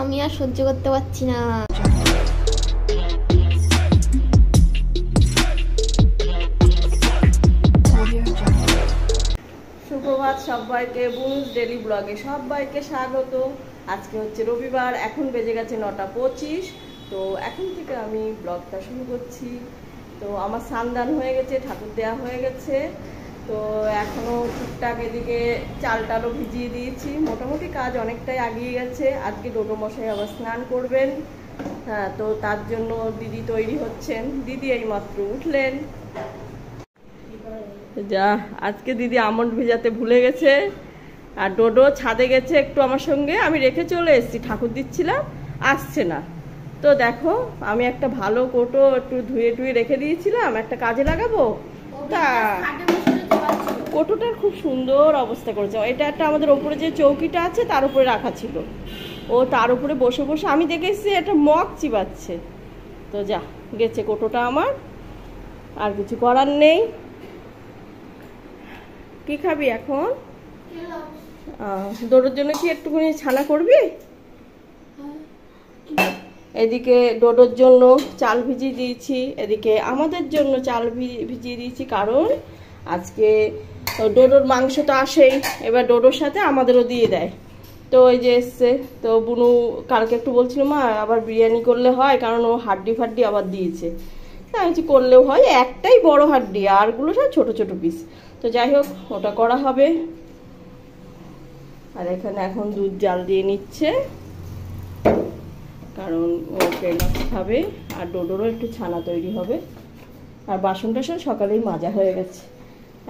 আমি আর সহ্য করতে পারছি না। সুপ্রভাত সবাইকে, বুনুস ডেলি ব্লগে সবাইকে স্বাগত। আজকে হচ্ছে রবিবার, এখন বেজে গেছে 9:25। তো এখন থেকে আমি ব্লগটা শুরু করছি। তো আমার স্নান হয়ে গেছে, ঠাকুর দেওয়া হয়ে গেছে। তো এখনো টুকটাক এদিকে চাল টালও ভিজিয়ে দিয়েছি, মোটামুটি কাজ অনেকটাই এগিয়ে গেছে। আজকে ডোডো মশাই আবার স্নান করবেন, হ্যাঁ, তো তার জন্য দিদি তৈরি হচ্ছেন। দিদি এইমাত্র উঠলেন। যা, আজকে দিদি আমন্ড ভেজাতে ভুলে গেছে। আর ডোডো ছাদে গেছে একটু আমার সঙ্গে, আমি রেখে চলে এসেছি, ঠাকুর দিচ্ছিলাম, আসছে না। তো দেখো, আমি একটা ভালো কোটো একটু ধুয়ে টুয়ে রেখে দিয়েছিলাম, একটা কাজে লাগাবো, তা কোটোটার খুব সুন্দর অবস্থা করেছে। এটা একটা আমাদের ওপরে যে চৌকিটা আছে তার উপরে রাখা ছিল, ও তার উপরে বসে বসে আমি দেখেছি একটা মগ চিবাচ্ছে। তো যা, গেছে কোটোটা আমার, আর কিছু করার নেই। কি খাবি এখন? ডোডোর জন্য কি একটুখানি ছানা করবি? এদিকে ডোডোর জন্য চাল ভিজিয়ে দিয়েছি, এদিকে আমাদের জন্য চাল ভিজিয়ে দিয়েছি, কারণ আজকে ডোডোর মাংস তো আসেই, এবার ডোডোর সাথে আমাদেরও দিয়ে দেয়। তো ওই যে এসছে, তো বুনু কালকে একটু বলছিল মা আবার বিরিয়ানি করলে হয়, কারণ ও হাড্ডি ফাড্ডি আবার দিয়েছে। আমি করলেও হয়, একটাই বড় হাড্ডি, আরগুলো সব ছোট ছোট পিস। তো যাই হোক, ওটা করা হবে। আর এখানে এখন দুধ জাল দিয়ে নিচ্ছে, কারণ ও পেলাস খাবে, আর ডোডোরও একটু ছানা তৈরি হবে। আর বাসন টাসন সকালেই মাজা হয়ে গেছে।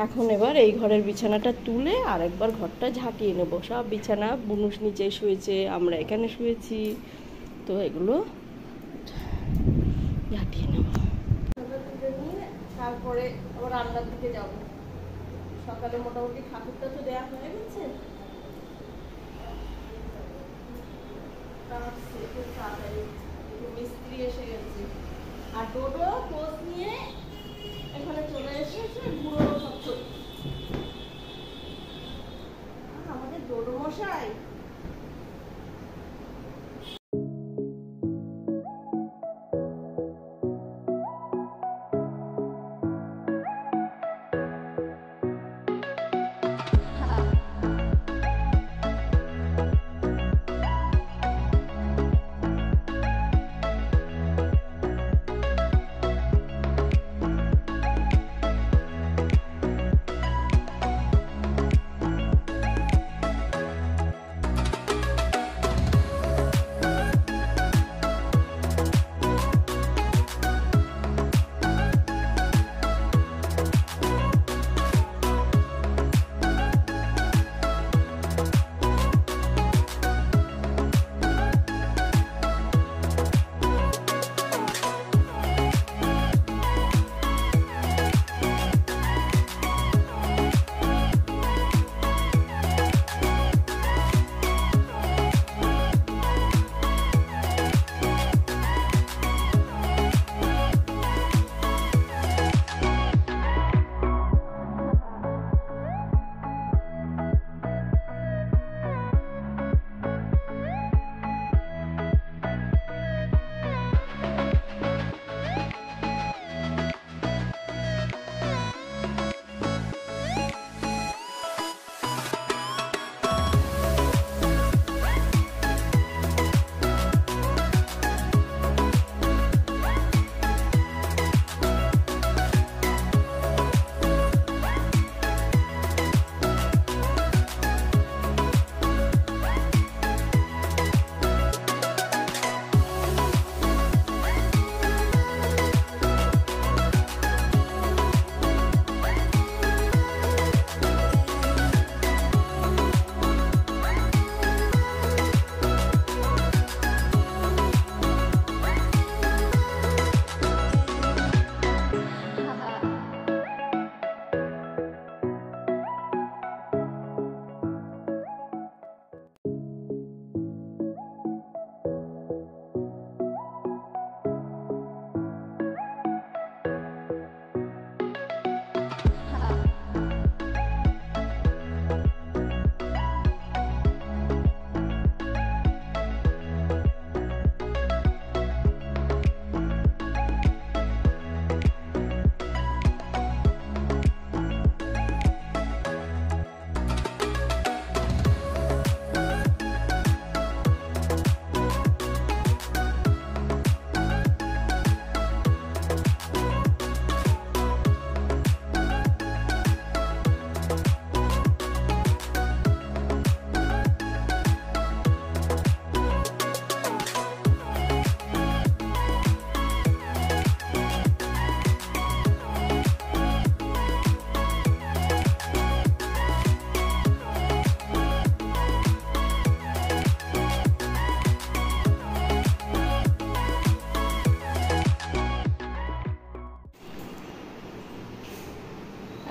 এখন এবার এই ঘরের বিছানাটা তুলে আর একবার ঘরটা ঝাঁকিয়ে নেব। সব বিছানা বুনুস নিচে শুয়েছে, আমরা এখানে শুয়েছি, তো এগুলো ঝাঁকিয়ে নেব। তারপরে আবার রান্নার দিকে যাব। সকালে মোটামুটি ঠাকুরটা তো দেওয়া হয়ে গেছে, মিস্ত্রি এসে গেছে। আর ডোডো পোজ নিয়ে এখানে চলে এসেছে, বুড়ো সব আমাদের ডোডো মশাই।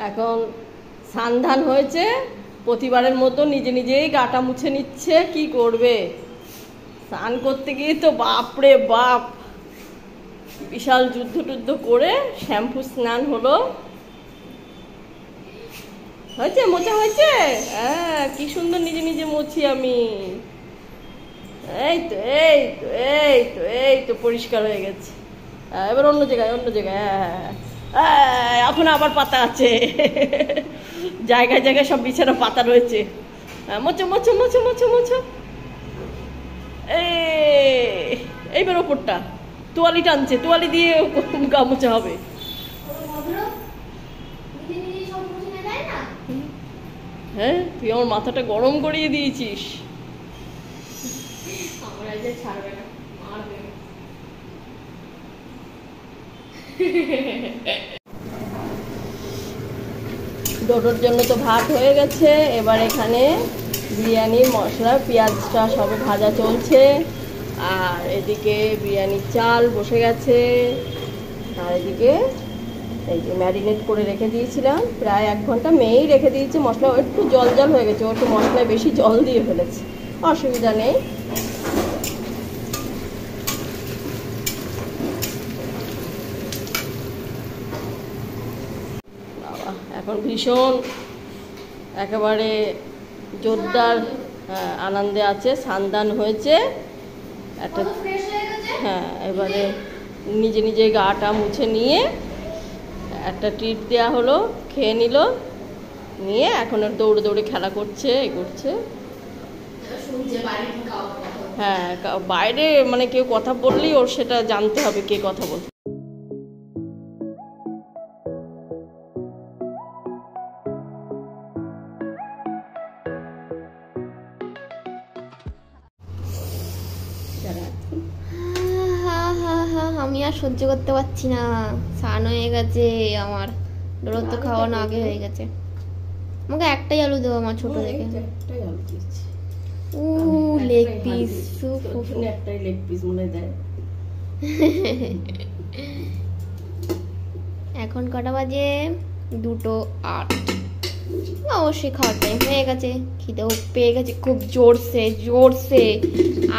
এখন স্নান হয়েছে, প্রতিবারের মতো নিজে নিজেই গাটা মুছে নিচ্ছে। কি করবে, স্নান করতে গিয়ে তো বাপরে বাপ বিশাল যুদ্ধ টুদ্ধ করে শ্যাম্পু স্নান হলো। হয়েছে, মোছা হয়েছে? হ্যাঁ, কি সুন্দর নিজে নিজে মুছি আমি। এই তো এই তো এই তো এই তো পরিষ্কার হয়ে গেছে। এবার অন্য জায়গায়, অন্য জায়গায়। হ্যাঁ, এখন আবার পাতা আছে। জায়গায় জায়গায় সব বিছানা পাতা রয়েছে। মোছো মোছো মোছো মোছো মোছো। এইবার ওপরটা তোয়ালি টানছে, তোয়ালি দিয়ে গা মোছা হবে। হ্যাঁ, তুই আমার মাথাটা গরম করিয়ে দিয়েছিস। ডোডোর জন্য তো ভাত হয়ে গেছে। এবার এখানে বিরিয়ানির মশলা, পেঁয়াজটা সবে ভাজা চলছে, আর এদিকে বিরিয়ানির চাল বসে গেছে, আর এদিকে এই যে ম্যারিনেট করে রেখে দিয়েছিলাম প্রায় 1 ঘন্টা, মেয়েই রেখে দিয়েছে। মশলা একটু জল জল হয়ে গেছে, ও একটু মশলায় বেশি জল দিয়ে ফেলেছে, অসুবিধা নেই। বাবা এখন ভীষণ একেবারে জোরদার আনন্দে আছে, স্নান হয়েছে একটা। হ্যাঁ, এবারে নিজে নিজে গাটা মুছে নিয়ে একটা ট্রিট দেওয়া হলো, খেয়ে নিল, নিয়ে এখন ওর দৌড়ে দৌড়ে খেলা করছে, এ করছে। হ্যাঁ, বাইরে মানে কেউ কথা বললেই ওর সেটা জানতে হবে কে কথা বলছে। আমি আর সহ্য করতে পারছি না, স্নান হয়ে গেছে আমার, ডোরো তো খাওয়ানো আগে হয়ে গেছে। আমাকে একটাই আলু দেবো আমার ছোট দেখে। লেগ পিস, একটাই লেগ পিস মনে দেয়। এখন কটা বাজে? 2:08। অবশ্যই খাওয়ার টাইম হয়ে গেছে, খিদেও পেয়ে গেছে খুব জোরসে জোরসে।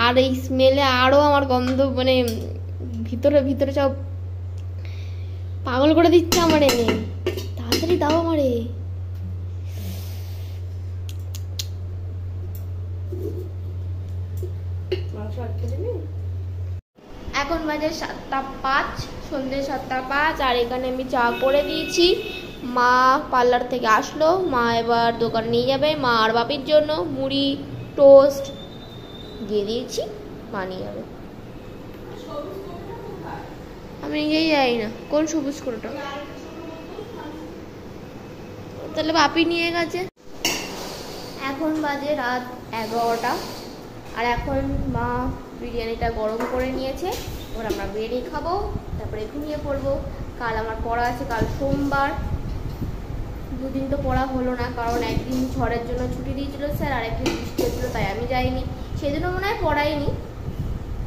আর এই স্মেলে আরো আমার গন্ধ মানে ভিতরে ভিতরে সব পাগল করে দিচ্ছে আমারে। তাড়াতাড়ি দাও আমারে। এখন বাজে 7:05, সন্ধ্যে 7:05। আর এখানে আমি চা করে দিয়েছি। মা পার্লার থেকে আসলো, মা এবার দোকান নিয়ে যাবে মা আর বাপির জন্য। মুড়ি টোস্ট দিয়ে দিয়েছি, মা নিয়ে যাবে। আমি নিজেই যাই না কোন সবুজ কোনোটা, তাহলে বাপি নিয়ে গেছে। এখন বাজে রাত 11টা, আর এখন মা বিরিয়ানিটা গরম করে নিয়েছে। এবার আমরা বিরিয়ানি খাবো, তারপরে ঘুমিয়ে পড়বো। কাল আমার পড়া আছে, কাল সোমবার। 2 দিন তো পড়া হলো না, কারণ একদিন ঝড়ের জন্য ছুটি দিয়েছিল স্যার, আর একদিন বৃষ্টি হচ্ছিল, তাই আমি যাইনি। সেদিনও মনে হয় পড়াইনি,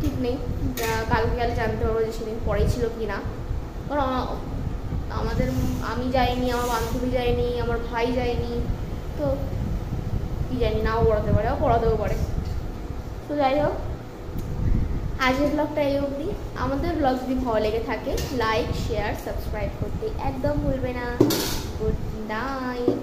ঠিক নেই। কালকে জানতে পারবো যে সেদিন পড়াইছিল কি না। কারণ আমি যাইনি, আমার বান্ধবী যায়নি, আমার ভাই যায়নি, তো কি জানি, নাও পড়াতে পারে, পড়াতেও পারে। তো যাই হোক, আজকের ব্লগটা এই অবধি। আমাদের ব্লগ যদি ভালো লেগে থাকে, লাইক শেয়ার সাবস্ক্রাইব করতে একদম ভুলবে না। Good night,